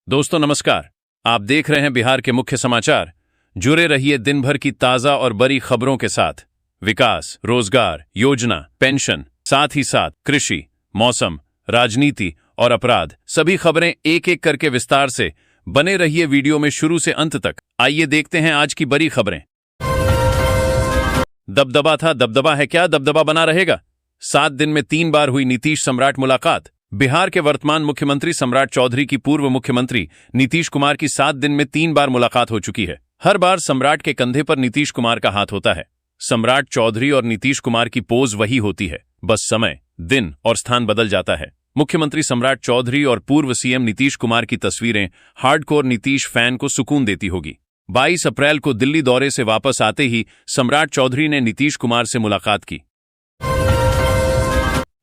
दोस्तों नमस्कार। आप देख रहे हैं बिहार के मुख्य समाचार। जुड़े रहिए दिन भर की ताजा और बड़ी खबरों के साथ। विकास, रोजगार, योजना, पेंशन, साथ ही साथ कृषि, मौसम, राजनीति और अपराध, सभी खबरें एक एक करके विस्तार से। बने रहिए वीडियो में शुरू से अंत तक। आइए देखते हैं आज की बड़ी खबरें। दबदबा था, दबदबा है क्या, दबदबा बना रहेगा। 7 दिन में 3 बार हुई नीतीश सम्राट मुलाकात। बिहार के वर्तमान मुख्यमंत्री सम्राट चौधरी की पूर्व मुख्यमंत्री नीतीश कुमार की 7 दिन में 3 बार मुलाकात हो चुकी है। हर बार सम्राट के कंधे पर नीतीश कुमार का हाथ होता है। सम्राट चौधरी और नीतीश कुमार की पोज वही होती है, बस समय, दिन और स्थान बदल जाता है। मुख्यमंत्री सम्राट चौधरी और पूर्व सीएम नीतीश कुमार की तस्वीरें हार्डकोर नीतीश फैन को सुकून देती होगी। 22 अप्रैल को दिल्ली दौरे से वापस आते ही सम्राट चौधरी ने नीतीश कुमार से मुलाकात की।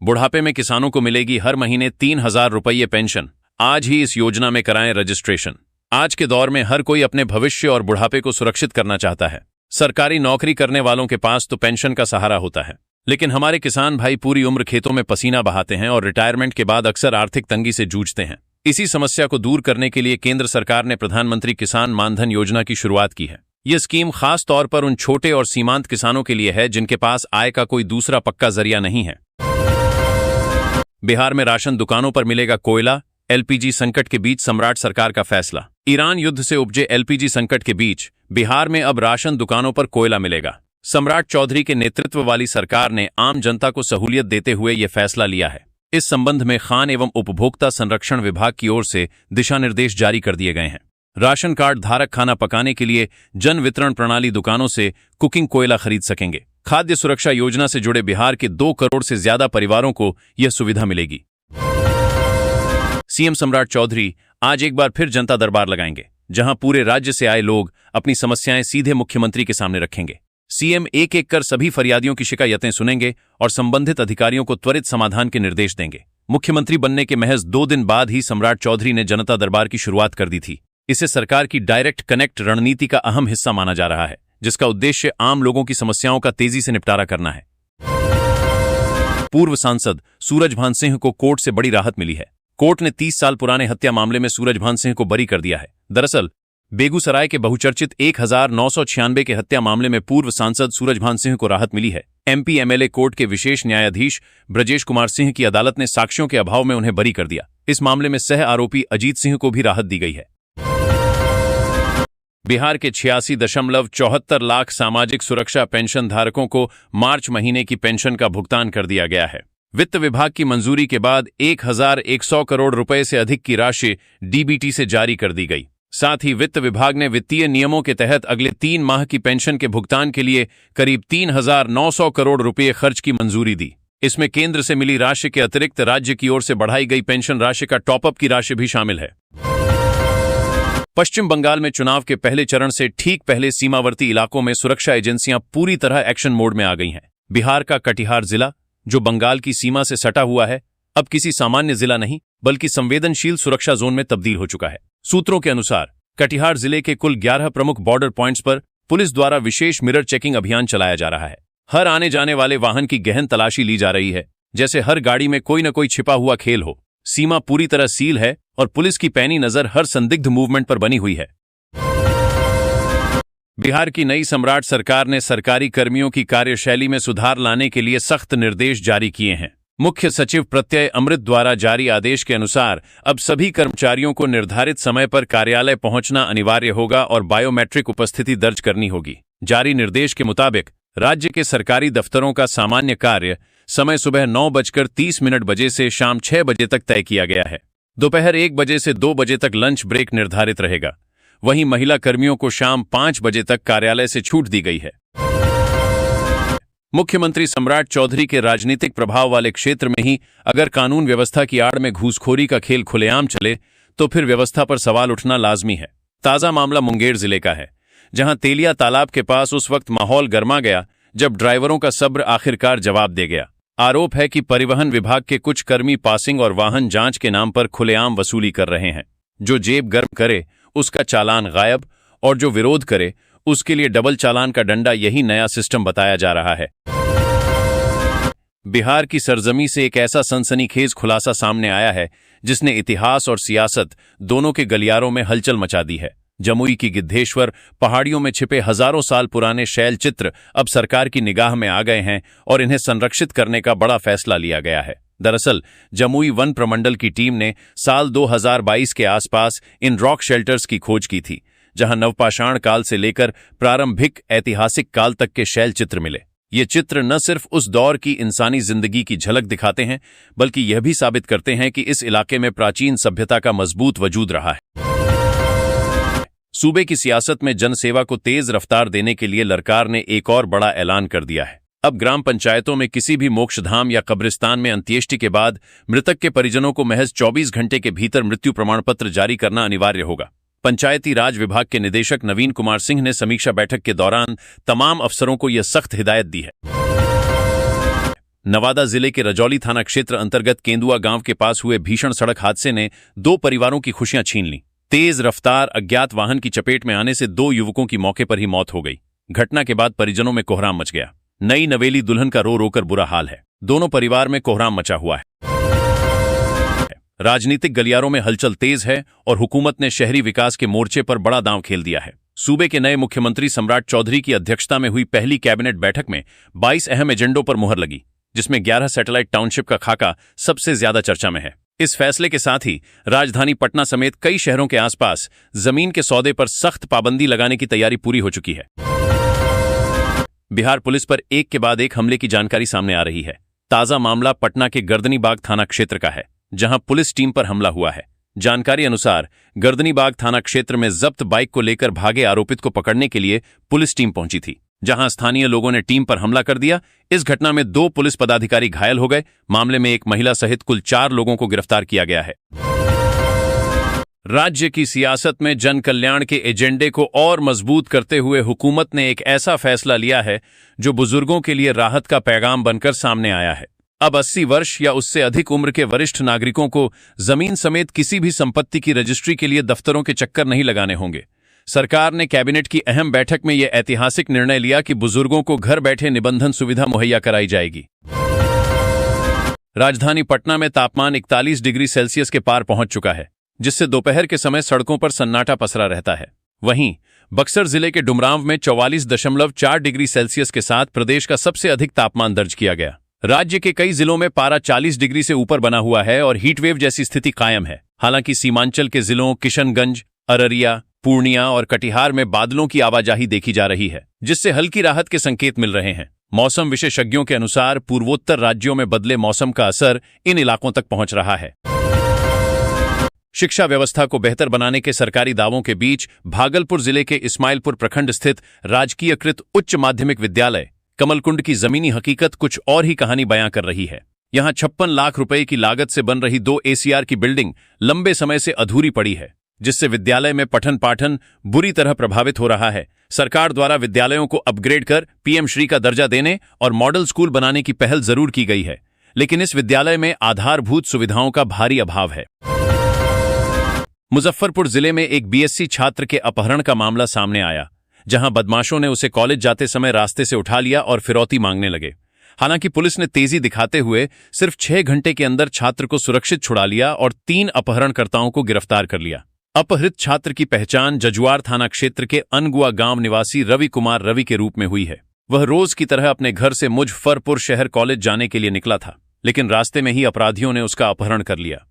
बुढ़ापे में किसानों को मिलेगी हर महीने 3,000 रुपये पेंशन। आज ही इस योजना में कराएं रजिस्ट्रेशन। आज के दौर में हर कोई अपने भविष्य और बुढ़ापे को सुरक्षित करना चाहता है। सरकारी नौकरी करने वालों के पास तो पेंशन का सहारा होता है, लेकिन हमारे किसान भाई पूरी उम्र खेतों में पसीना बहाते हैं और रिटायरमेंट के बाद अक्सर आर्थिक तंगी से जूझते हैं। इसी समस्या को दूर करने के लिए केंद्र सरकार ने प्रधानमंत्री किसान मानधन योजना की शुरुआत की है। यह स्कीम खास तौर पर उन छोटे और सीमांत किसानों के लिए है जिनके पास आय का कोई दूसरा पक्का जरिया नहीं है। बिहार में राशन दुकानों पर मिलेगा कोयला। एलपीजी संकट के बीच सम्राट सरकार का फैसला। ईरान युद्ध से उपजे एलपीजी संकट के बीच बिहार में अब राशन दुकानों पर कोयला मिलेगा। सम्राट चौधरी के नेतृत्व वाली सरकार ने आम जनता को सहूलियत देते हुए यह फैसला लिया है। इस संबंध में खान एवं उपभोक्ता संरक्षण विभाग की ओर से दिशा निर्देश जारी कर दिए गए हैं। राशन कार्ड धारक खाना पकाने के लिए जन वितरण प्रणाली दुकानों से कुकिंग कोयला खरीद सकेंगे। खाद्य सुरक्षा योजना से जुड़े बिहार के 2 करोड़ से ज्यादा परिवारों को यह सुविधा मिलेगी। सीएम सम्राट चौधरी आज एक बार फिर जनता दरबार लगाएंगे, जहां पूरे राज्य से आए लोग अपनी समस्याएं सीधे मुख्यमंत्री के सामने रखेंगे। सीएम एक एक कर सभी फरियादियों की शिकायतें सुनेंगे और संबंधित अधिकारियों को त्वरित समाधान के निर्देश देंगे। मुख्यमंत्री बनने के महज 2 दिन बाद ही सम्राट चौधरी ने जनता दरबार की शुरुआत कर दी थी। इसे सरकार की डायरेक्ट कनेक्ट रणनीति का अहम हिस्सा माना जा रहा है, जिसका उद्देश्य आम लोगों की समस्याओं का तेजी से निपटारा करना है। पूर्व सांसद सूरजभान सिंह को कोर्ट से बड़ी राहत मिली है। कोर्ट ने 30 साल पुराने हत्या मामले में सूरजभान सिंह को बरी कर दिया है। दरअसल बेगूसराय के बहुचर्चित 1996 के हत्या मामले में पूर्व सांसद सूरजभान सिंह को राहत मिली है। एमपी एमएलए कोर्ट के विशेष न्यायाधीश ब्रजेश कुमार सिंह की अदालत ने साक्ष्यों के अभाव में उन्हें बरी कर दिया। इस मामले में सह आरोपी अजीत सिंह को भी राहत दी गई है। बिहार के 86.74 लाख सामाजिक सुरक्षा पेंशन धारकों को मार्च महीने की पेंशन का भुगतान कर दिया गया है। वित्त विभाग की मंजूरी के बाद 1,100 करोड़ रुपए से अधिक की राशि डीबीटी से जारी कर दी गई। साथ ही वित्त विभाग ने वित्तीय नियमों के तहत अगले 3 माह की पेंशन के भुगतान के लिए करीब 3,900 करोड़ रुपए खर्च की मंजूरी दी। इसमें केंद्र से मिली राशि के अतिरिक्त राज्य की ओर से बढ़ाई गई पेंशन राशि का टॉपअप की राशि भी शामिल है। पश्चिम बंगाल में चुनाव के पहले चरण से ठीक पहले सीमावर्ती इलाकों में सुरक्षा एजेंसियां पूरी तरह एक्शन मोड में आ गई हैं। बिहार का कटिहार जिला, जो बंगाल की सीमा से सटा हुआ है, अब किसी सामान्य जिला नहीं बल्कि संवेदनशील सुरक्षा जोन में तब्दील हो चुका है। सूत्रों के अनुसार कटिहार जिले के कुल 11 प्रमुख बॉर्डर पॉइंट्स पर पुलिस द्वारा विशेष मिरर चेकिंग अभियान चलाया जा रहा है। हर आने जाने वाले वाहन की गहन तलाशी ली जा रही है, जैसे हर गाड़ी में कोई न कोई छिपा हुआ खेल हो। सीमा पूरी तरह सील है और पुलिस की पैनी नजर हर संदिग्ध मूवमेंट पर बनी हुई है। बिहार की नई सम्राट सरकार ने सरकारी कर्मियों की कार्यशैली में सुधार लाने के लिए सख्त निर्देश जारी किए हैं। मुख्य सचिव प्रत्यय अमृत द्वारा जारी आदेश के अनुसार अब सभी कर्मचारियों को निर्धारित समय पर कार्यालय पहुंचना अनिवार्य होगा और बायोमेट्रिक उपस्थिति दर्ज करनी होगी। जारी निर्देश के मुताबिक राज्य के सरकारी दफ्तरों का सामान्य कार्य समय सुबह 9:30 बजे से शाम 6 बजे तक तय किया गया है। दोपहर 1 बजे से 2 बजे तक लंच ब्रेक निर्धारित रहेगा। वहीं महिला कर्मियों को शाम 5 बजे तक कार्यालय से छूट दी गई है। मुख्यमंत्री सम्राट चौधरी के राजनीतिक प्रभाव वाले क्षेत्र में ही अगर कानून व्यवस्था की आड़ में घूसखोरी का खेल खुलेआम चले तो फिर व्यवस्था पर सवाल उठना लाजमी है। ताजा मामला मुंगेर जिले का है, जहां तेलिया तालाब के पास उस वक्त माहौल गर्मा गया जब ड्राइवरों का सब्र आखिरकार जवाब दे गया। आरोप है कि परिवहन विभाग के कुछ कर्मी पासिंग और वाहन जांच के नाम पर खुलेआम वसूली कर रहे हैं। जो जेब गर्म करे उसका चालान गायब और जो विरोध करे उसके लिए डबल चालान का डंडा, यही नया सिस्टम बताया जा रहा है। बिहार की सरजमी से एक ऐसा सनसनीखेज खुलासा सामने आया है जिसने इतिहास और सियासत दोनों के गलियारों में हलचल मचा दी है। जमुई की गिद्धेश्वर पहाड़ियों में छिपे हजारों साल पुराने शैल चित्र अब सरकार की निगाह में आ गए हैं और इन्हें संरक्षित करने का बड़ा फैसला लिया गया है। दरअसल जमुई वन प्रमंडल की टीम ने साल 2022 के आसपास इन रॉक शेल्टर्स की खोज की थी, जहां नवपाषाण काल से लेकर प्रारंभिक ऐतिहासिक काल तक के शैल चित्र मिले। ये चित्र न सिर्फ उस दौर की इंसानी जिंदगी की झलक दिखाते हैं, बल्कि यह भी साबित करते हैं कि इस इलाके में प्राचीन सभ्यता का मजबूत वजूद रहा है। सूबे की सियासत में जनसेवा को तेज रफ्तार देने के लिए सरकार ने एक और बड़ा ऐलान कर दिया है। अब ग्राम पंचायतों में किसी भी मोक्षधाम या कब्रिस्तान में अंत्येष्टि के बाद मृतक के परिजनों को महज 24 घंटे के भीतर मृत्यु प्रमाण पत्र जारी करना अनिवार्य होगा। पंचायती राज विभाग के निदेशक नवीन कुमार सिंह ने समीक्षा बैठक के दौरान तमाम अफसरों को यह सख्त हिदायत दी है। नवादा जिले के रजौली थाना क्षेत्र अंतर्गत केंदुआ गांव के पास हुए भीषण सड़क हादसे ने 2 परिवारों की खुशियां छीन ली। तेज रफ्तार अज्ञात वाहन की चपेट में आने से 2 युवकों की मौके पर ही मौत हो गई। घटना के बाद परिजनों में कोहराम मच गया। नई नवेली दुल्हन का रो रोकर बुरा हाल है। दोनों परिवार में कोहराम मचा हुआ है। राजनीतिक गलियारों में हलचल तेज है और हुकूमत ने शहरी विकास के मोर्चे पर बड़ा दांव खेल दिया है। सूबे के नए मुख्यमंत्री सम्राट चौधरी की अध्यक्षता में हुई पहली कैबिनेट बैठक में 22 अहम एजेंडों पर मुहर लगी, जिसमें 11 सैटेलाइट टाउनशिप का खाका सबसे ज्यादा चर्चा में है। इस फैसले के साथ ही राजधानी पटना समेत कई शहरों के आसपास जमीन के सौदे पर सख्त पाबंदी लगाने की तैयारी पूरी हो चुकी है। बिहार पुलिस पर एक के बाद एक हमले की जानकारी सामने आ रही है। ताजा मामला पटना के गर्दनीबाग थाना क्षेत्र का है, जहां पुलिस टीम पर हमला हुआ है। जानकारी अनुसार गर्दनीबाग थाना क्षेत्र में जब्त बाइक को लेकर भागे आरोपित को पकड़ने के लिए पुलिस टीम पहुंची थी, जहां स्थानीय लोगों ने टीम पर हमला कर दिया। इस घटना में 2 पुलिस पदाधिकारी घायल हो गए। मामले में एक महिला सहित कुल 4 लोगों को गिरफ्तार किया गया है। राज्य की सियासत में जन कल्याण के एजेंडे को और मजबूत करते हुए हुकूमत ने एक ऐसा फैसला लिया है जो बुजुर्गों के लिए राहत का पैगाम बनकर सामने आया है। अब 80 वर्ष या उससे अधिक उम्र के वरिष्ठ नागरिकों को जमीन समेत किसी भी संपत्ति की रजिस्ट्री के लिए दफ्तरों के चक्कर नहीं लगाने होंगे। सरकार ने कैबिनेट की अहम बैठक में यह ऐतिहासिक निर्णय लिया कि बुजुर्गों को घर बैठे निबंधन सुविधा मुहैया कराई जाएगी। राजधानी पटना में तापमान 41 डिग्री सेल्सियस के पार पहुंच चुका है, जिससे दोपहर के समय सड़कों पर सन्नाटा पसरा रहता है। वहीं बक्सर जिले के डुमरांव में 44.4 डिग्री सेल्सियस के साथ प्रदेश का सबसे अधिक तापमान दर्ज किया गया। राज्य के कई जिलों में पारा 40 डिग्री से ऊपर बना हुआ है और हीटवेव जैसी स्थिति कायम है। हालांकि सीमांचल के जिलों किशनगंज, अररिया, पूर्णिया और कटिहार में बादलों की आवाजाही देखी जा रही है, जिससे हल्की राहत के संकेत मिल रहे हैं। मौसम विशेषज्ञों के अनुसार पूर्वोत्तर राज्यों में बदले मौसम का असर इन इलाकों तक पहुंच रहा है। शिक्षा व्यवस्था को बेहतर बनाने के सरकारी दावों के बीच भागलपुर जिले के इस्माइलपुर प्रखंड स्थित राजकीयकृत उच्च माध्यमिक विद्यालय कमलकुंड की जमीनी हकीकत कुछ और ही कहानी बयां कर रही है। यहां 56 लाख रुपए की लागत से बन रही 2 ACR की बिल्डिंग लंबे समय से अधूरी पड़ी है, जिससे विद्यालय में पठन पाठन बुरी तरह प्रभावित हो रहा है। सरकार द्वारा विद्यालयों को अपग्रेड कर PM श्री का दर्जा देने और मॉडल स्कूल बनाने की पहल जरूर की गई है, लेकिन इस विद्यालय में आधारभूत सुविधाओं का भारी अभाव है। मुजफ्फरपुर जिले में एक BSc छात्र के अपहरण का मामला सामने आया, जहां बदमाशों ने उसे कॉलेज जाते समय रास्ते से उठा लिया और फिरौती मांगने लगे। हालांकि पुलिस ने तेजी दिखाते हुए सिर्फ 6 घंटे के अंदर छात्र को सुरक्षित छुड़ा लिया और 3 अपहरणकर्ताओं को गिरफ्तार कर लिया। अपहृत छात्र की पहचान जजुआर थाना क्षेत्र के अनगुआ गांव निवासी रवि कुमार रवि के रूप में हुई है। वह रोज की तरह अपने घर से मुजफ्फरपुर शहर कॉलेज जाने के लिए निकला था, लेकिन रास्ते में ही अपराधियों ने उसका अपहरण कर लिया।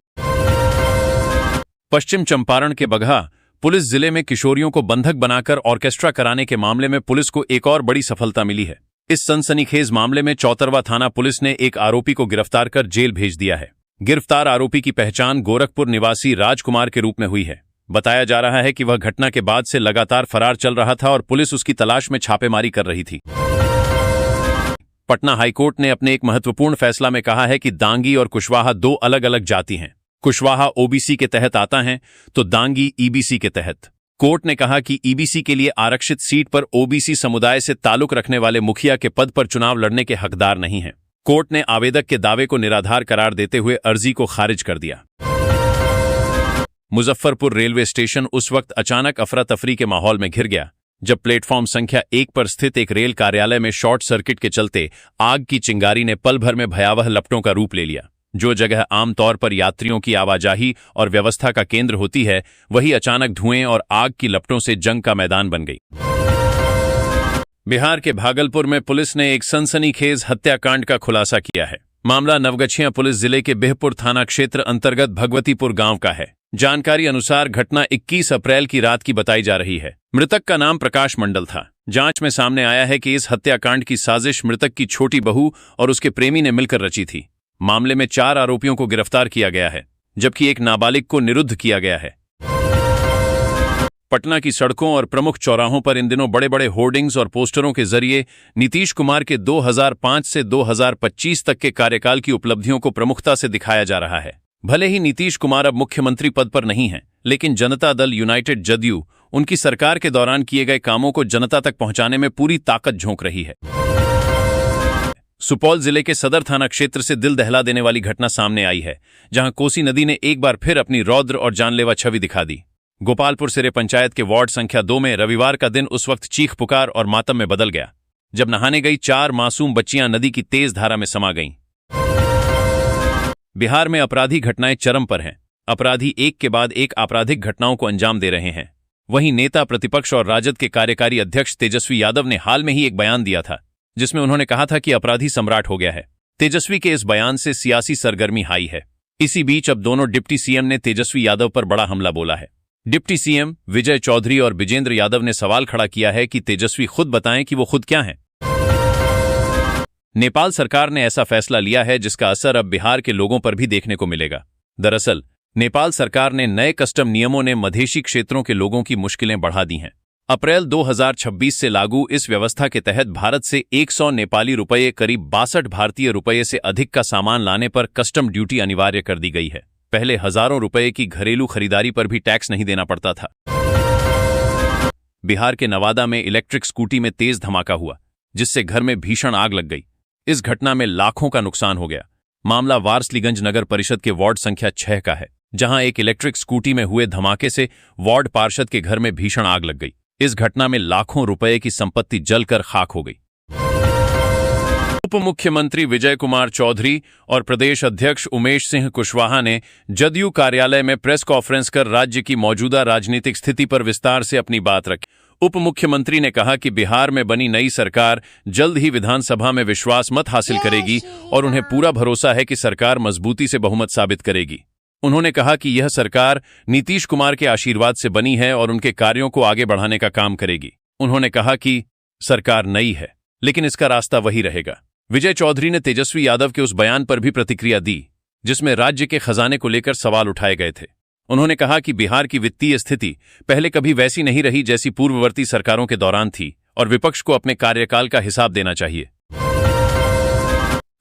पश्चिम चंपारण के बगहा पुलिस जिले में किशोरियों को बंधक बनाकर ऑर्केस्ट्रा कराने के मामले में पुलिस को एक और बड़ी सफलता मिली है। इस सनसनीखेज मामले में चौतरवा थाना पुलिस ने एक आरोपी को गिरफ्तार कर जेल भेज दिया है। गिरफ्तार आरोपी की पहचान गोरखपुर निवासी राजकुमार के रूप में हुई है। बताया जा रहा है कि वह घटना के बाद से लगातार फरार चल रहा था और पुलिस उसकी तलाश में छापेमारी कर रही थी। पटना हाईकोर्ट ने अपने एक महत्वपूर्ण फैसला में कहा है कि दांगी और कुशवाहा 2 अलग अलग जाति हैं। कुशवाहा OBC के तहत आता है तो दांगी EBC के तहत। कोर्ट ने कहा कि EBC के लिए आरक्षित सीट पर OBC समुदाय से ताल्लुक रखने वाले मुखिया के पद पर चुनाव लड़ने के हकदार नहीं हैं। कोर्ट ने आवेदक के दावे को निराधार करार देते हुए अर्जी को खारिज कर दिया। मुजफ्फरपुर रेलवे स्टेशन उस वक्त अचानक अफरा तफरी के माहौल में घिर गया जब प्लेटफॉर्म संख्या 1 पर स्थित एक रेल कार्यालय में शॉर्ट सर्किट के चलते आग की चिंगारी ने पल भर में भयावह लपटों का रूप ले लिया। जो जगह आमतौर पर यात्रियों की आवाजाही और व्यवस्था का केंद्र होती है, वही अचानक धुएं और आग की लपटों से जंग का मैदान बन गई। बिहार के भागलपुर में पुलिस ने एक सनसनीखेज हत्याकांड का खुलासा किया है। मामला नवगछिया पुलिस जिले के बिहपुर थाना क्षेत्र अंतर्गत भगवतीपुर गांव का है। जानकारी अनुसार घटना 21 अप्रैल की रात की बताई जा रही है। मृतक का नाम प्रकाश मंडल था। जांच में सामने आया है कि इस हत्याकांड की साजिश मृतक की छोटी बहू और उसके प्रेमी ने मिलकर रची थी। मामले में 4 आरोपियों को गिरफ्तार किया गया है, जबकि एक नाबालिग को निरुद्ध किया गया है। पटना की सड़कों और प्रमुख चौराहों पर इन दिनों बड़े बड़े होर्डिंग्स और पोस्टरों के जरिए नीतीश कुमार के 2005 से 2025 तक के कार्यकाल की उपलब्धियों को प्रमुखता से दिखाया जा रहा है। भले ही नीतीश कुमार अब मुख्यमंत्री पद पर नहीं हैं, लेकिन जनता दल यूनाइटेड जदयू उनकी सरकार के दौरान किए गए कामों को जनता तक पहुंचाने में पूरी ताकत झोंक रही है। सुपौल जिले के सदर थाना क्षेत्र से दिल दहला देने वाली घटना सामने आई है, जहां कोसी नदी ने एक बार फिर अपनी रौद्र और जानलेवा छवि दिखा दी। गोपालपुर सिरे पंचायत के वार्ड संख्या 2 में रविवार का दिन उस वक्त चीख पुकार और मातम में बदल गया, जब नहाने गई 4 मासूम बच्चियां नदी की तेज धारा में समा गईं। बिहार में अपराधी घटनाएं चरम पर हैं। अपराधी एक के बाद एक आपराधिक घटनाओं को अंजाम दे रहे हैं। वहीं नेता प्रतिपक्ष और राजद के कार्यकारी अध्यक्ष तेजस्वी यादव ने हाल में ही एक बयान दिया था, जिसमें उन्होंने कहा था कि अपराधी सम्राट हो गया है। तेजस्वी के इस बयान से सियासी सरगर्मी हाई है। इसी बीच अब दोनों डिप्टी सीएम ने तेजस्वी यादव पर बड़ा हमला बोला है। डिप्टी सीएम विजय चौधरी और विजेंद्र यादव ने सवाल खड़ा किया है कि तेजस्वी खुद बताएं कि वो खुद क्या हैं। नेपाल सरकार ने ऐसा फैसला लिया है जिसका असर अब बिहार के लोगों पर भी देखने को मिलेगा। दरअसल नेपाल सरकार ने नए कस्टम नियमों ने मधेशी क्षेत्रों के लोगों की मुश्किलें बढ़ा दी हैं। अप्रैल 2026 से लागू इस व्यवस्था के तहत भारत से 100 नेपाली रुपये करीब 62 भारतीय रुपये से अधिक का सामान लाने पर कस्टम ड्यूटी अनिवार्य कर दी गई है। पहले हजारों रुपये की घरेलू खरीदारी पर भी टैक्स नहीं देना पड़ता था। बिहार के नवादा में इलेक्ट्रिक स्कूटी में तेज धमाका हुआ, जिससे घर में भीषण आग लग गई। इस घटना में लाखों का नुकसान हो गया। मामला वारसलीगंज नगर परिषद के वार्ड संख्या 6 का है, जहां एक इलेक्ट्रिक स्कूटी में हुए धमाके से वार्ड पार्षद के घर में भीषण आग लग गई। इस घटना में लाखों रुपए की संपत्ति जलकर खाक हो गई। उप मुख्यमंत्री विजय कुमार चौधरी और प्रदेश अध्यक्ष उमेश सिंह कुशवाहा ने जदयू कार्यालय में प्रेस कॉन्फ्रेंस कर राज्य की मौजूदा राजनीतिक स्थिति पर विस्तार से अपनी बात रखी। उप मुख्यमंत्री ने कहा कि बिहार में बनी नई सरकार जल्द ही विधानसभा में विश्वास मत हासिल करेगी और उन्हें पूरा भरोसा है कि सरकार मजबूती से बहुमत साबित करेगी। उन्होंने कहा कि यह सरकार नीतीश कुमार के आशीर्वाद से बनी है और उनके कार्यों को आगे बढ़ाने का काम करेगी। उन्होंने कहा कि सरकार नई है, लेकिन इसका रास्ता वही रहेगा। विजय चौधरी ने तेजस्वी यादव के उस बयान पर भी प्रतिक्रिया दी, जिसमें राज्य के खजाने को लेकर सवाल उठाए गए थे। उन्होंने कहा कि बिहार की वित्तीय स्थिति पहले कभी वैसी नहीं रही जैसी पूर्ववर्ती सरकारों के दौरान थी और विपक्ष को अपने कार्यकाल का हिसाब देना चाहिए।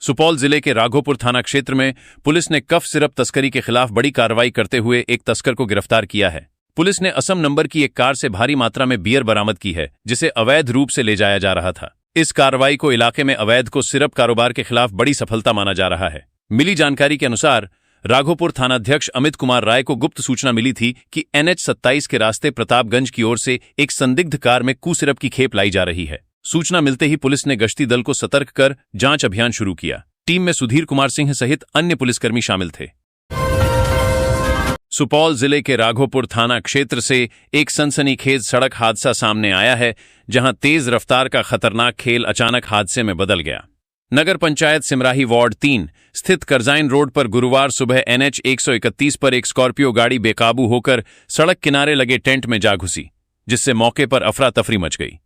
सुपौल जिले के राघोपुर थाना क्षेत्र में पुलिस ने कफ सिरप तस्करी के खिलाफ बड़ी कार्रवाई करते हुए एक तस्कर को गिरफ्तार किया है। पुलिस ने असम नंबर की एक कार से भारी मात्रा में बियर बरामद की है, जिसे अवैध रूप से ले जाया जा रहा था। इस कार्रवाई को इलाके में अवैध को सिरप कारोबार के खिलाफ बड़ी सफलता माना जा रहा है। मिली जानकारी के अनुसार राघोपुर थानाध्यक्ष अमित कुमार राय को गुप्त सूचना मिली थी कि NH 27 के रास्ते प्रतापगंज की ओर से एक संदिग्ध कार में सिरप की खेप लाई जा रही है। सूचना मिलते ही पुलिस ने गश्ती दल को सतर्क कर जांच अभियान शुरू किया। टीम में सुधीर कुमार सिंह सहित अन्य पुलिसकर्मी शामिल थे। सुपौल जिले के राघोपुर थाना क्षेत्र से एक सनसनीखेज सड़क हादसा सामने आया है, जहां तेज रफ्तार का खतरनाक खेल अचानक हादसे में बदल गया। नगर पंचायत सिमराही वार्ड 3 स्थित करजाइन रोड पर गुरुवार सुबह NH 131 पर एक स्कॉर्पियो गाड़ी बेकाबू होकर सड़क किनारे लगे टेंट में जा घुसी, जिससे मौके पर अफरा तफरी मच गई।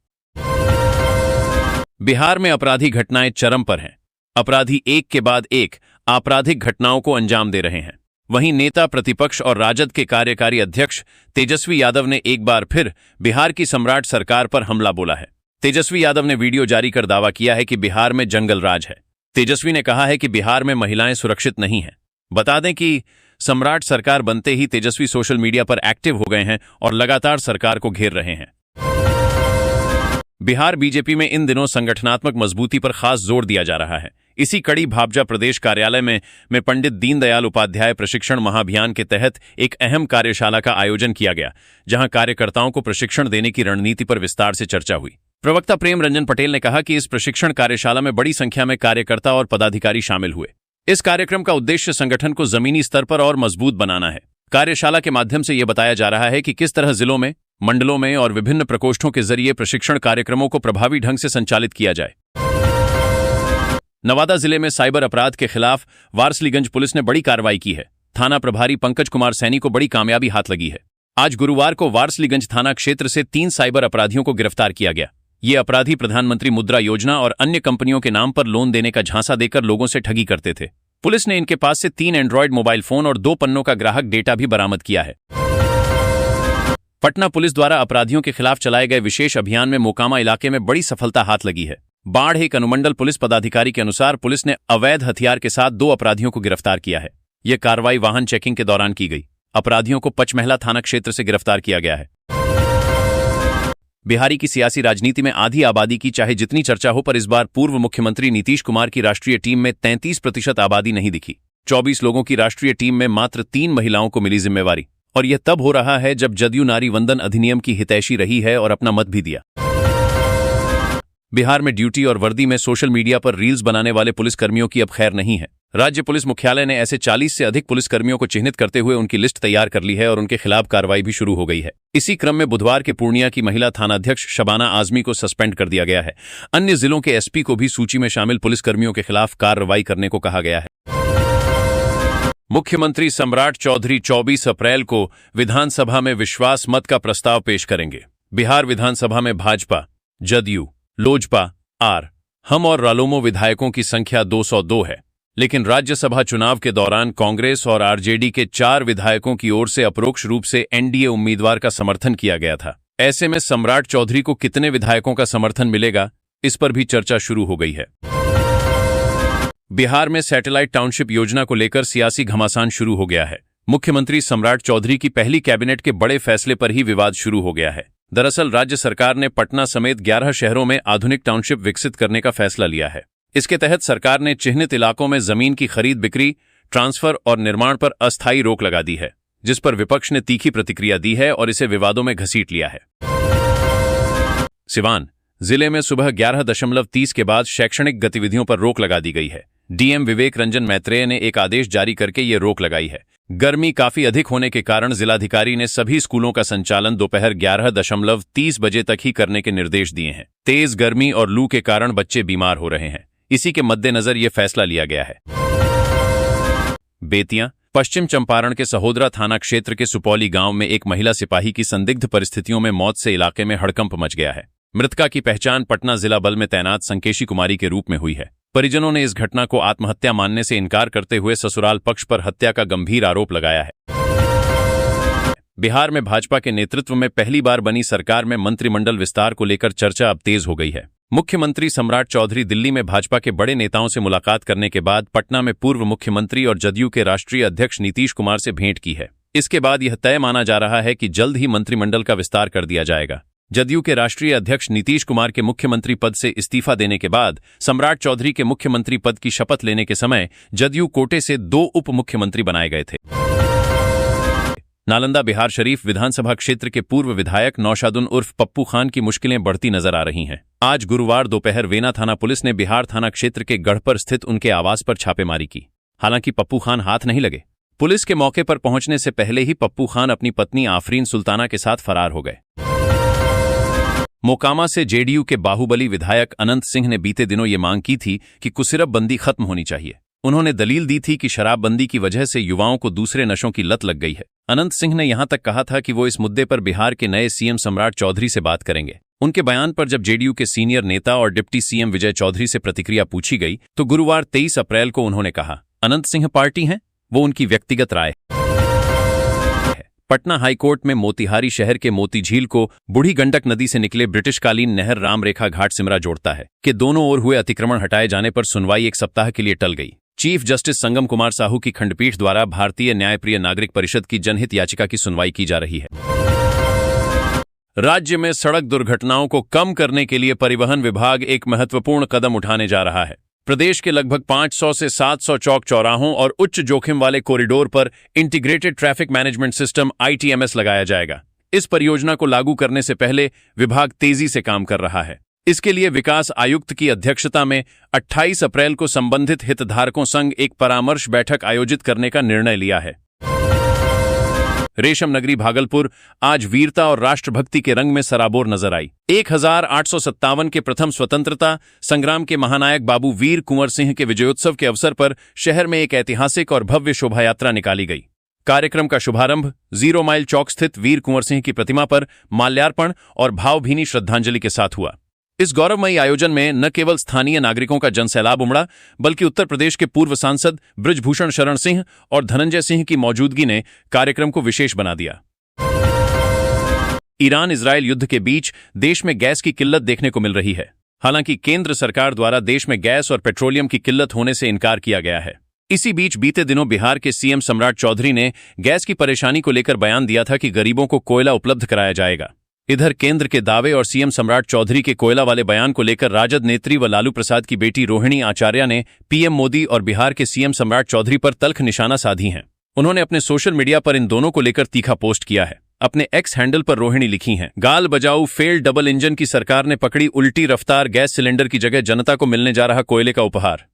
बिहार में अपराधी घटनाएं चरम पर हैं। अपराधी एक के बाद एक आपराधिक घटनाओं को अंजाम दे रहे हैं। वहीं नेता प्रतिपक्ष और राजद के कार्यकारी अध्यक्ष तेजस्वी यादव ने एक बार फिर बिहार की सम्राट सरकार पर हमला बोला है। तेजस्वी यादव ने वीडियो जारी कर दावा किया है कि बिहार में जंगल राज है। तेजस्वी ने कहा है कि बिहार में महिलाएं सुरक्षित नहीं हैं। बता दें कि सम्राट सरकार बनते ही तेजस्वी सोशल मीडिया पर एक्टिव हो गए हैं और लगातार सरकार को घेर रहे हैं। बिहार बीजेपी में इन दिनों संगठनात्मक मजबूती पर खास जोर दिया जा रहा है। इसी कड़ी भाजपा प्रदेश कार्यालय में पंडित दीनदयाल उपाध्याय प्रशिक्षण महाअभियान के तहत एक अहम कार्यशाला का आयोजन किया गया, जहां कार्यकर्ताओं को प्रशिक्षण देने की रणनीति पर विस्तार से चर्चा हुई। प्रवक्ता प्रेम रंजन पटेल ने कहा कि इस प्रशिक्षण कार्यशाला में बड़ी संख्या में कार्यकर्ता और पदाधिकारी शामिल हुए। इस कार्यक्रम का उद्देश्य संगठन को जमीनी स्तर पर और मजबूत बनाना है। कार्यशाला के माध्यम से यह बताया जा रहा है कि किस तरह जिलों में, मंडलों में और विभिन्न प्रकोष्ठों के जरिए प्रशिक्षण कार्यक्रमों को प्रभावी ढंग से संचालित किया जाए। नवादा जिले में साइबर अपराध के खिलाफ वारसलीगंज पुलिस ने बड़ी कार्रवाई की है। थाना प्रभारी पंकज कुमार सैनी को बड़ी कामयाबी हाथ लगी है। आज गुरुवार को वारसलीगंज थाना क्षेत्र से 3 साइबर अपराधियों को गिरफ्तार किया गया। ये अपराधी प्रधानमंत्री मुद्रा योजना और अन्य कंपनियों के नाम पर लोन देने का झांसा देकर लोगों से ठगी करते थे। पुलिस ने इनके पास से 3 एंड्रॉयड मोबाइल फोन और 2 पन्नों का ग्राहक डेटा भी बरामद किया है। पटना पुलिस द्वारा अपराधियों के खिलाफ चलाए गए विशेष अभियान में मोकामा इलाके में बड़ी सफलता हाथ लगी है। बाढ़ एक अनुमंडल पुलिस पदाधिकारी के अनुसार पुलिस ने अवैध हथियार के साथ 2 अपराधियों को गिरफ्तार किया है। यह कार्रवाई वाहन चेकिंग के दौरान की गई। अपराधियों को पचमहला थाना क्षेत्र से गिरफ्तार किया गया है। बिहारी की सियासी राजनीति में आधी आबादी की चाहे जितनी चर्चा हो, पर इस बार पूर्व मुख्यमंत्री नीतीश कुमार की राष्ट्रीय टीम में 33% आबादी नहीं दिखी। 24 लोगों की राष्ट्रीय टीम में मात्र 3 महिलाओं को मिली जिम्मेवारी, और यह तब हो रहा है जब जदयू नारी वंदन अधिनियम की हितैषी रही है और अपना मत भी दिया। बिहार में ड्यूटी और वर्दी में सोशल मीडिया पर रील्स बनाने वाले पुलिसकर्मियों की अब खैर नहीं है। राज्य पुलिस मुख्यालय ने ऐसे 40 से अधिक पुलिसकर्मियों को चिन्हित करते हुए उनकी लिस्ट तैयार कर ली है और उनके खिलाफ कार्रवाई भी शुरू हो गई है। इसी क्रम में बुधवार के पूर्णिया की महिला थानाध्यक्ष शबाना आजमी को सस्पेंड कर दिया गया है। अन्य जिलों के एसपी को भी सूची में शामिल पुलिसकर्मियों के खिलाफ कार्रवाई करने को कहा गया है। मुख्यमंत्री सम्राट चौधरी 24 अप्रैल को विधानसभा में विश्वास मत का प्रस्ताव पेश करेंगे। बिहार विधानसभा में भाजपा, जदयू, लोजपा, हम और रालोमो विधायकों की संख्या 202 है, लेकिन राज्यसभा चुनाव के दौरान कांग्रेस और आरजेडी के 4 विधायकों की ओर से अपरोक्ष रूप से एनडीए उम्मीदवार का समर्थन किया गया था। ऐसे में सम्राट चौधरी को कितने विधायकों का समर्थन मिलेगा, इस पर भी चर्चा शुरू हो गई है। बिहार में सैटेलाइट टाउनशिप योजना को लेकर सियासी घमासान शुरू हो गया है। मुख्यमंत्री सम्राट चौधरी की पहली कैबिनेट के बड़े फैसले पर ही विवाद शुरू हो गया है। दरअसल राज्य सरकार ने पटना समेत 11 शहरों में आधुनिक टाउनशिप विकसित करने का फैसला लिया है। इसके तहत सरकार ने चिन्हित इलाकों में जमीन की खरीद बिक्री, ट्रांसफर और निर्माण पर अस्थायी रोक लगा दी है, जिस पर विपक्ष ने तीखी प्रतिक्रिया दी है और इसे विवादों में घसीट लिया है। सिवान जिले में सुबह 11:30 के बाद शैक्षणिक गतिविधियों पर रोक लगा दी गई है। डीएम विवेक रंजन मैत्रेय ने एक आदेश जारी करके ये रोक लगाई है। गर्मी काफी अधिक होने के कारण जिलाधिकारी ने सभी स्कूलों का संचालन दोपहर 11:30 बजे तक ही करने के निर्देश दिए हैं। तेज गर्मी और लू के कारण बच्चे बीमार हो रहे हैं, इसी के मद्देनजर यह फैसला लिया गया है। बेतियां पश्चिम चंपारण के सहोदरा थाना क्षेत्र के सुपौली गांव में एक महिला सिपाही की संदिग्ध परिस्थितियों में मौत से इलाके में हड़कंप मच गया है। मृतका की पहचान पटना जिला बल में तैनात संकेशी कुमारी के रूप में हुई है। परिजनों ने इस घटना को आत्महत्या मानने से इनकार करते हुए ससुराल पक्ष पर हत्या का गंभीर आरोप लगाया है। बिहार में भाजपा के नेतृत्व में पहली बार बनी सरकार में मंत्रिमंडल विस्तार को लेकर चर्चा अब तेज हो गई है। मुख्यमंत्री सम्राट चौधरी दिल्ली में भाजपा के बड़े नेताओं से मुलाकात करने के बाद पटना में पूर्व मुख्यमंत्री और जदयू के राष्ट्रीय अध्यक्ष नीतीश कुमार से भेंट की है। इसके बाद यह तय माना जा रहा है कि जल्द ही मंत्रिमंडल का विस्तार कर दिया जाएगा। जदयू के राष्ट्रीय अध्यक्ष नीतीश कुमार के मुख्यमंत्री पद से इस्तीफा देने के बाद सम्राट चौधरी के मुख्यमंत्री पद की शपथ लेने के समय जदयू कोटे से 2 उप मुख्यमंत्री बनाए गए थे। नालंदा बिहार शरीफ विधानसभा क्षेत्र के पूर्व विधायक नौशादुन उर्फ पप्पू खान की मुश्किलें बढ़ती नजर आ रही हैं। आज गुरुवार दोपहर वेना थाना पुलिस ने बिहार थाना क्षेत्र के गढ़पर स्थित उनके आवास पर छापेमारी की। हालांकि पप्पू खान हाथ नहीं लगे। पुलिस के मौके पर पहुंचने से पहले ही पप्पू खान अपनी पत्नी आफरीन सुल्ताना के साथ फरार हो गए। मोकामा से जेडीयू के बाहुबली विधायक अनंत सिंह ने बीते दिनों ये मांग की थी कि कुसिरबबंदी खत्म होनी चाहिए। उन्होंने दलील दी थी कि शराबबंदी की वजह से युवाओं को दूसरे नशों की लत लग गई है। अनंत सिंह ने यहां तक कहा था कि वो इस मुद्दे पर बिहार के नए सीएम सम्राट चौधरी से बात करेंगे। उनके बयान पर जब जेडीयू के सीनियर नेता और डिप्टी सीएम विजय चौधरी से प्रतिक्रिया पूछी गई तो गुरुवार 23 अप्रैल को उन्होंने कहा, अनंत सिंह पार्टी हैं, वो उनकी व्यक्तिगत राय है। पटना हाईकोर्ट में मोतिहारी शहर के मोती झील को बूढ़ी गंडक नदी से निकले ब्रिटिशकालीन नहर रामरेखा घाट सिमरा जोड़ता है कि दोनों ओर हुए अतिक्रमण हटाए जाने पर सुनवाई 1 सप्ताह के लिए टल गई। चीफ जस्टिस संगम कुमार साहू की खंडपीठ द्वारा भारतीय न्यायप्रिय नागरिक परिषद की जनहित याचिका की सुनवाई की जा रही है। राज्य में सड़क दुर्घटनाओं को कम करने के लिए परिवहन विभाग एक महत्वपूर्ण कदम उठाने जा रहा है। प्रदेश के लगभग 500 से 700 चौक चौराहों और उच्च जोखिम वाले कॉरिडोर पर integrated traffic management system ITMS लगाया जाएगा। इस परियोजना को लागू करने से पहले विभाग तेजी से काम कर रहा है। इसके लिए विकास आयुक्त की अध्यक्षता में 28 अप्रैल को संबंधित हितधारकों संग एक परामर्श बैठक आयोजित करने का निर्णय लिया है। रेशम नगरी भागलपुर आज वीरता और राष्ट्रभक्ति के रंग में सराबोर नजर आई। 1857 के प्रथम स्वतंत्रता संग्राम के महानायक बाबू वीर कुंवर सिंह के विजयोत्सव के अवसर पर शहर में एक ऐतिहासिक और भव्य शोभायात्रा निकाली गई। कार्यक्रम का शुभारंभ 0 माइल चौक स्थित वीर कुंवर सिंह की प्रतिमा पर माल्यार्पण और भावभीनी श्रद्धांजलि के साथ हुआ। इस गौरवमयी आयोजन में न केवल स्थानीय नागरिकों का जनसैलाब उमड़ा, बल्कि उत्तर प्रदेश के पूर्व सांसद बृजभूषण शरण सिंह और धनंजय सिंह की मौजूदगी ने कार्यक्रम को विशेष बना दिया। ईरान इजरायल युद्ध के बीच देश में गैस की किल्लत देखने को मिल रही है। हालांकि केंद्र सरकार द्वारा देश में गैस और पेट्रोलियम की किल्लत होने से इनकार किया गया है। इसी बीच बीते दिनों बिहार के CM सम्राट चौधरी ने गैस की परेशानी को लेकर बयान दिया था कि गरीबों को कोयला उपलब्ध कराया जाएगा। इधर केंद्र के दावे और CM सम्राट चौधरी के कोयला वाले बयान को लेकर राजद नेत्री व लालू प्रसाद की बेटी रोहिणी आचार्य ने PM मोदी और बिहार के CM सम्राट चौधरी पर तल्ख निशाना साधी हैं। उन्होंने अपने सोशल मीडिया पर इन दोनों को लेकर तीखा पोस्ट किया है। अपने X हैंडल पर रोहिणी लिखी हैं, गाल बजाऊ फेल्ड डबल इंजन की सरकार ने पकड़ी उल्टी रफ्तार, गैस सिलेंडर की जगह जनता को मिलने जा रहा कोयले का उपहार।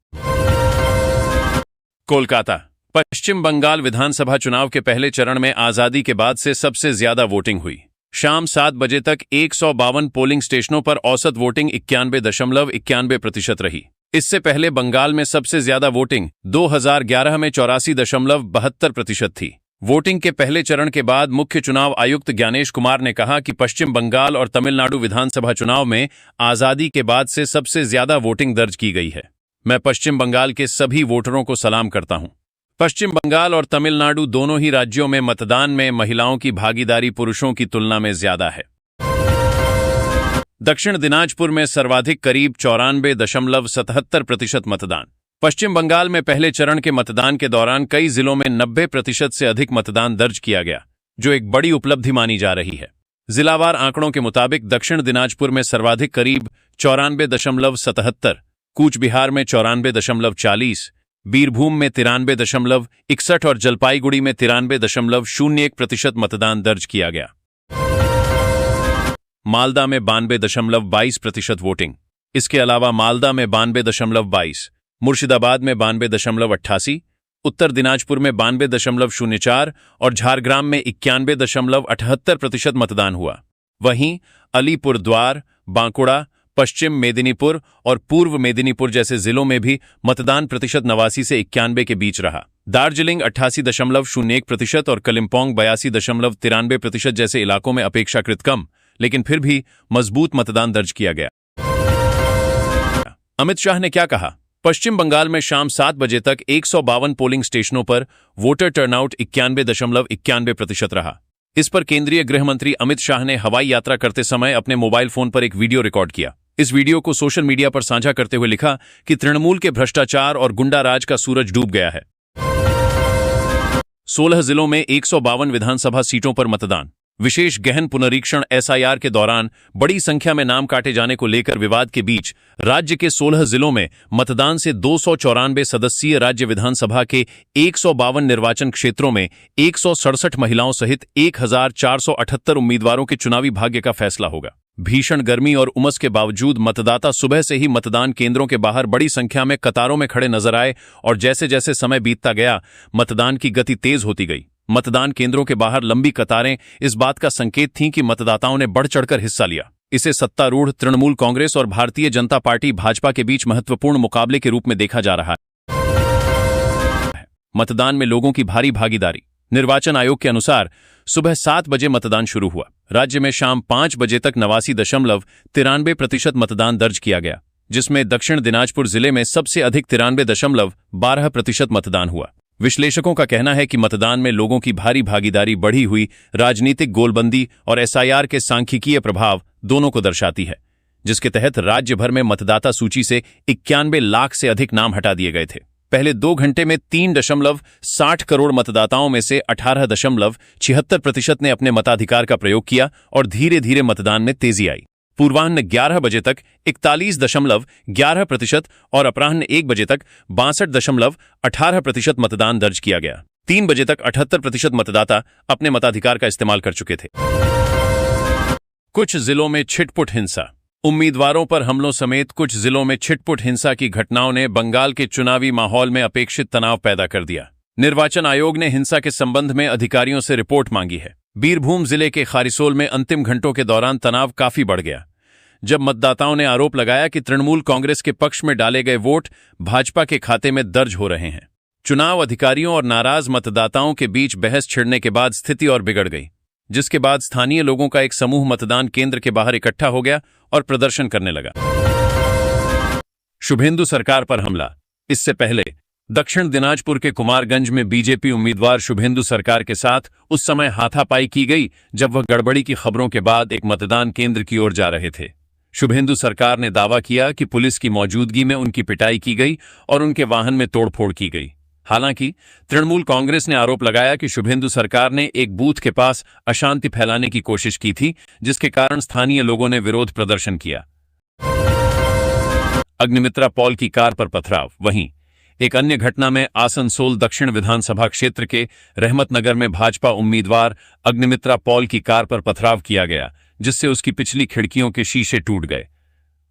कोलकाता पश्चिम बंगाल विधानसभा चुनाव के पहले चरण में आजादी के बाद से सबसे ज्यादा वोटिंग हुई। शाम 7 बजे तक 152 पोलिंग स्टेशनों पर औसत वोटिंग 91.91% रही। इससे पहले बंगाल में सबसे ज्यादा वोटिंग 2011 में 84.72% थी। वोटिंग के पहले चरण के बाद मुख्य चुनाव आयुक्त ज्ञानेश कुमार ने कहा कि पश्चिम बंगाल और तमिलनाडु विधानसभा चुनाव में आजादी के बाद से सबसे ज्यादा वोटिंग दर्ज की गई है। मैं पश्चिम बंगाल के सभी वोटरों को सलाम करता हूं। पश्चिम बंगाल और तमिलनाडु दोनों ही राज्यों में मतदान में महिलाओं की भागीदारी पुरुषों की तुलना में ज्यादा है। दक्षिण दिनाजपुर में सर्वाधिक करीब 94.77% मतदान। पश्चिम बंगाल में पहले चरण के मतदान के दौरान कई जिलों में 90% से अधिक मतदान दर्ज किया गया, जो एक बड़ी उपलब्धि मानी जा रही है। जिलावार आंकड़ों के मुताबिक दक्षिण दिनाजपुर में सर्वाधिक करीब 94.77, कूच बिहार में 94.40, बीरभूम में 93.61 और जलपाईगुड़ी में 93.01% मतदान दर्ज किया गया। मालदा में 92.22% वोटिंग। इसके अलावा मालदा में 92.22, मुर्शिदाबाद में 92.88, उत्तर दिनाजपुर में 92.04 और झारग्राम में 91.78% मतदान हुआ। वहीं अलीपुरद्वार, बांकुड़ा, पश्चिम मेदिनीपुर और पूर्व मेदिनीपुर जैसे जिलों में भी मतदान प्रतिशत 89 से 91 के बीच रहा। दार्जिलिंग 88.01% और कलिम्पोंग 82.93% जैसे इलाकों में अपेक्षाकृत कम, लेकिन फिर भी मजबूत मतदान दर्ज किया गया। अमित शाह ने क्या कहा? पश्चिम बंगाल में शाम 7 बजे तक 152 पोलिंग स्टेशनों पर वोटर टर्नआउट 91.91% रहा। इस पर केंद्रीय गृह मंत्री अमित शाह ने हवाई यात्रा करते समय अपने मोबाइल फोन पर एक वीडियो रिकॉर्ड किया। इस वीडियो को सोशल मीडिया पर साझा करते हुए लिखा कि तृणमूल के भ्रष्टाचार और गुंडा राज का सूरज डूब गया है। 16 जिलों में 152 विधानसभा सीटों पर मतदान। विशेष गहन पुनरीक्षण SIR के दौरान बड़ी संख्या में नाम काटे जाने को लेकर विवाद के बीच राज्य के 16 जिलों में मतदान से 294 सदस्यीय राज्य विधानसभा के 152 निर्वाचन क्षेत्रों में 167 महिलाओं सहित 1478 उम्मीदवारों के चुनावी भाग्य का फैसला होगा। भीषण गर्मी और उमस के बावजूद मतदाता सुबह से ही मतदान केंद्रों के बाहर बड़ी संख्या में कतारों में खड़े नजर आए और जैसे जैसे समय बीतता गया मतदान की गति तेज होती गई। मतदान केंद्रों के बाहर लंबी कतारें इस बात का संकेत थीं कि मतदाताओं ने बढ़ चढ़कर हिस्सा लिया। इसे सत्तारूढ़ तृणमूल कांग्रेस और भारतीय जनता पार्टी भाजपा के बीच महत्वपूर्ण मुकाबले के रूप में देखा जा रहा है। मतदान में लोगों की भारी भागीदारी। निर्वाचन आयोग के अनुसार सुबह 7 बजे मतदान शुरू हुआ। राज्य में शाम 5 बजे तक 89.93% मतदान दर्ज किया गया, जिसमें दक्षिण दिनाजपुर जिले में सबसे अधिक 93.12% मतदान हुआ। विश्लेषकों का कहना है कि मतदान में लोगों की भारी भागीदारी बढ़ी हुई राजनीतिक गोलबंदी और SIR के सांख्यिकीय प्रभाव दोनों को दर्शाती है, जिसके तहत राज्य भर में मतदाता सूची से 91 लाख से अधिक नाम हटा दिए गए थे। पहले 2 घंटे में 3.60 करोड़ मतदाताओं में से 18.76% ने अपने मताधिकार का प्रयोग किया और धीरे धीरे मतदान में तेजी आई। पूर्वाह्न 11 बजे तक 41.11% और अपराह्न 1 बजे तक 62.18% मतदान दर्ज किया गया। 3 बजे तक 78% मतदाता अपने मताधिकार का इस्तेमाल कर चुके थे। कुछ जिलों में छिटपुट हिंसा। उम्मीदवारों पर हमलों समेत कुछ जिलों में छिटपुट हिंसा की घटनाओं ने बंगाल के चुनावी माहौल में अपेक्षित तनाव पैदा कर दिया। निर्वाचन आयोग ने हिंसा के संबंध में अधिकारियों से रिपोर्ट मांगी है। बीरभूम जिले के खारिसोल में अंतिम घंटों के दौरान तनाव काफी बढ़ गया, जब मतदाताओं ने आरोप लगाया कि तृणमूल कांग्रेस के पक्ष में डाले गए वोट भाजपा के खाते में दर्ज हो रहे हैं। चुनाव अधिकारियों और नाराज मतदाताओं के बीच बहस छिड़ने के बाद स्थिति और बिगड़ गई, जिसके बाद स्थानीय लोगों का एक समूह मतदान केंद्र के बाहर इकट्ठा हो गया और प्रदर्शन करने लगा। शुभेंदु सरकार पर हमला। इससे पहले दक्षिण दिनाजपुर के कुमारगंज में बीजेपी उम्मीदवार शुभेंदु सरकार के साथ उस समय हाथापाई की गई जब वह गड़बड़ी की खबरों के बाद एक मतदान केंद्र की ओर जा रहे थे। शुभेंदु सरकार ने दावा किया कि पुलिस की मौजूदगी में उनकी पिटाई की गई और उनके वाहन में तोड़फोड़ की गई। हालांकि तृणमूल कांग्रेस ने आरोप लगाया कि शुभेंदु सरकार ने एक बूथ के पास अशांति फैलाने की कोशिश की थी, जिसके कारण स्थानीय लोगों ने विरोध प्रदर्शन किया। अग्निमित्रा पॉल की कार पर पथराव। वहीं एक अन्य घटना में आसनसोल दक्षिण विधानसभा क्षेत्र के रहमतनगर में भाजपा उम्मीदवार अग्निमित्रा पॉल की कार पर पथराव किया गया, जिससे उसकी पिछली खिड़कियों के शीशे टूट गए।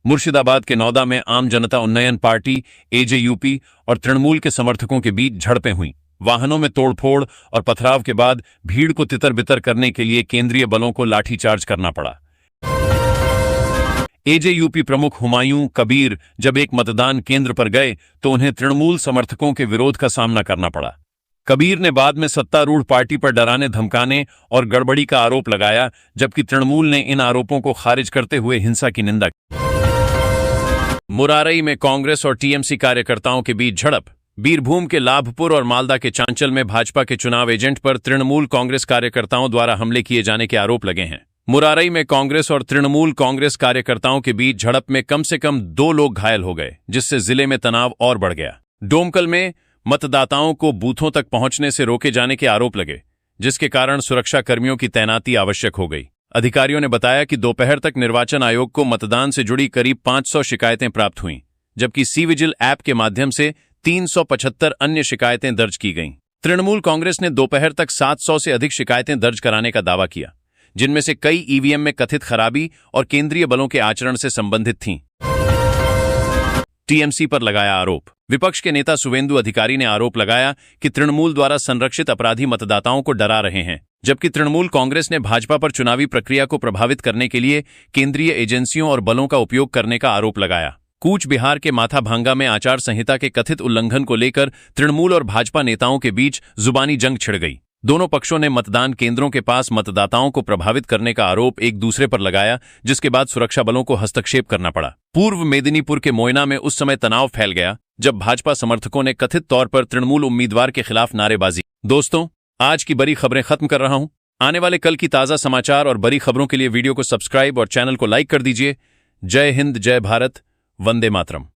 मुर्शिदाबाद के नौदा में आम जनता उन्नयन पार्टी एजेयूपी और तृणमूल के समर्थकों के बीच झड़पें हुईं। वाहनों में तोड़फोड़ और पथराव के बाद भीड़ को तितर-बितर करने के लिए केंद्रीय बलों को लाठीचार्ज करना पड़ा। एजेयूपी प्रमुख हुमायूं कबीर जब एक मतदान केंद्र पर गए तो उन्हें तृणमूल समर्थकों के विरोध का सामना करना पड़ा। कबीर ने बाद में सत्तारूढ़ पार्टी पर डराने धमकाने और गड़बड़ी का आरोप लगाया, जबकि तृणमूल ने इन आरोपों को खारिज करते हुए हिंसा की निंदा की। मुरारई में कांग्रेस और टीएमसी कार्यकर्ताओं के बीच झड़प। बीरभूम के लाभपुर और मालदा के चांचल में भाजपा के चुनाव एजेंट पर तृणमूल कांग्रेस कार्यकर्ताओं द्वारा हमले किए जाने के आरोप लगे हैं। मुरारई में कांग्रेस और तृणमूल कांग्रेस कार्यकर्ताओं के बीच झड़प में कम से कम 2 लोग घायल हो गए, जिससे जिले में तनाव और बढ़ गया। डोमकल में मतदाताओं को बूथों तक पहुंचने से रोके जाने के आरोप लगे, जिसके कारण सुरक्षा कर्मियों की तैनाती आवश्यक हो गई। अधिकारियों ने बताया कि दोपहर तक निर्वाचन आयोग को मतदान से जुड़ी करीब 500 शिकायतें प्राप्त हुईं, जबकि सी विजिल ऐप के माध्यम से 375 अन्य शिकायतें दर्ज की गईं। तृणमूल कांग्रेस ने दोपहर तक 700 से अधिक शिकायतें दर्ज कराने का दावा किया, जिनमें से कई ईवीएम में कथित खराबी और केंद्रीय बलों के आचरण से संबंधित थीं। टीएमसी पर लगाया आरोप। विपक्ष के नेता शुवेंदु अधिकारी ने आरोप लगाया कि तृणमूल द्वारा संरक्षित अपराधी मतदाताओं को डरा रहे हैं, जबकि तृणमूल कांग्रेस ने भाजपा पर चुनावी प्रक्रिया को प्रभावित करने के लिए केंद्रीय एजेंसियों और बलों का उपयोग करने का आरोप लगाया। कूच बिहार के माथाभांगा में आचार संहिता के कथित उल्लंघन को लेकर तृणमूल और भाजपा नेताओं के बीच जुबानी जंग छिड़ गई। दोनों पक्षों ने मतदान केंद्रों के पास मतदाताओं को प्रभावित करने का आरोप एक दूसरे पर लगाया, जिसके बाद सुरक्षा बलों को हस्तक्षेप करना पड़ा। पूर्व मेदिनीपुर के मोयना में उस समय तनाव फैल गया जब भाजपा समर्थकों ने कथित तौर पर तृणमूल उम्मीदवार के खिलाफ नारेबाजी। दोस्तों, आज की बड़ी खबरें खत्म कर रहा हूं। आने वाले कल की ताजा समाचार और बड़ी खबरों के लिए वीडियो को सब्सक्राइब और चैनल को लाइक कर दीजिए। जय हिंद, जय भारत, वंदे मातरम।